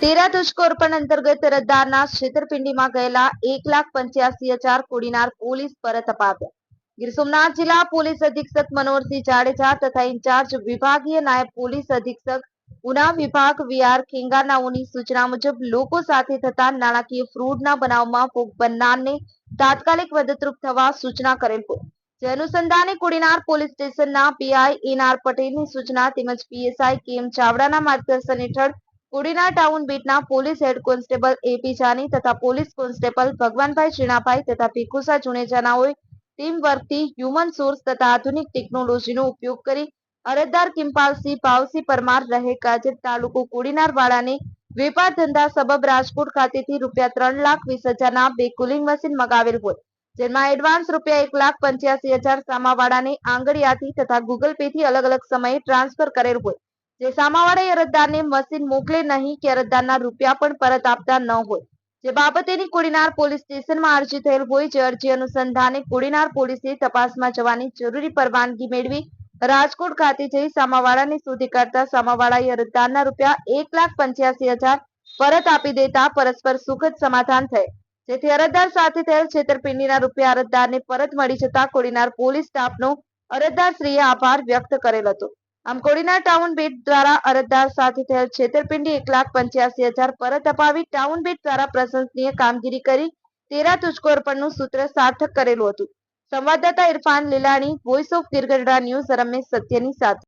તેરા તુझको અર્પણ અંતર્ગત અરજદારના છેતરપિંડીમાં ગયેલા 1,85,000 કોડીનાર પોલીસ પરત અપાવ્યા. ગીર સોમનાથ જિલ્લા પોલીસ અધિક્ષક મનોહરસિંહ જાડેજા તથા ઇન્ચાર્જ વિભાગીય નાયબ પોલીસ અધિક્ષક ઉના વિભાગ વીઆર ખેંગારનાઓની સૂચના મુજબ લોકો સાથે થતા નાણાકીય ફ્રોડના બનાવમાં ભોગ બનનારને તાત્કાલિક મદદરૂપ થવા સૂચના કરેલ હોય. જે અનુસંધાને કોડીનાર પોલીસ સ્ટેશનના પીઆઈ એનઆર પટેલની સૂચના તેમજ પીએસઆઈ કેએમ ચાવડાના માર્ગદર્શન હેઠળ કોડીનાર ટાઉન બીટના police head constable AP Jani તથા પોલીસ કોન્સ્ટેબલ ભગવાનભાઈ શ્રીણાભાઈ તથા ભીખુસા જુનેજાનાઓએ ટીમ વર્કથી હ્યુમન સોર્સ તથા આધુનિક ટેકનોલોજીનો ઉપયોગ કરી અરજદાર કિંપાલસિંહ ભાવસિંહ પરમાર રહે કાજર તાલુકો કોડીનાર વાળાને વેપાર ધંધા સબબ રાજકોટ ખાતેથી રૂપિયા 3,20,000ના બે કુલિંગ મશીન મગાવેલ હોય, જેમાં એડવાન્સ રૂપિયા 1,85,000 સામાવાળાને આંગળિયાથી તથા ગૂગલ પે થી અલગ અલગ સમયે ટ્રાન્સફર કરેલ હોય. જે સામાવાળાએ અરજદારને મશીન મોકલે નહીં કે અરજદારના રૂપિયા પણ પરત આપતા ન હોય, જે બાબતેની કોડીનાર પોલીસ સ્ટેશનમાં અરજી થયેલ હોય. જે અરજી અનુસંધાને કોડીનાર પોલીસે તપાસમાં જવાની જરૂરી પરવાનગી મેળવી રાજકોટ ખાતે જઈ સામાવાળાને શોધી કાઢતા સામાવાળાએ અરજદારના રૂપિયા 1,85,000 પરત આપી દેતા પરસ્પર સુખદ સમાધાન થયેલ, જેથી અરજદાર સાથે થયેલ છેતરપિંડીના રૂપિયા અરજદારને પરત મળી જતા કોડીનાર પોલીસ સ્ટાફનો અરજદારશ્રીએ આભાર વ્યક્ત કરેલ હતો. આમ કોડીનાર ટાઉન બીટ દ્વારા અરજદાર સાથે થયેલ છેતરપિંડી 1,85,000 પરત અપાવી ટાઉન બીટ દ્વારા પ્રશંસનીય કામગીરી કરી તેરા તુझको અર્પણનું સૂત્ર સાર્થક કરેલું હતું. સંવાદદાતા Irfan Lilani, voice of Gir Gadhada news, Ramesh સત્યની સાથે.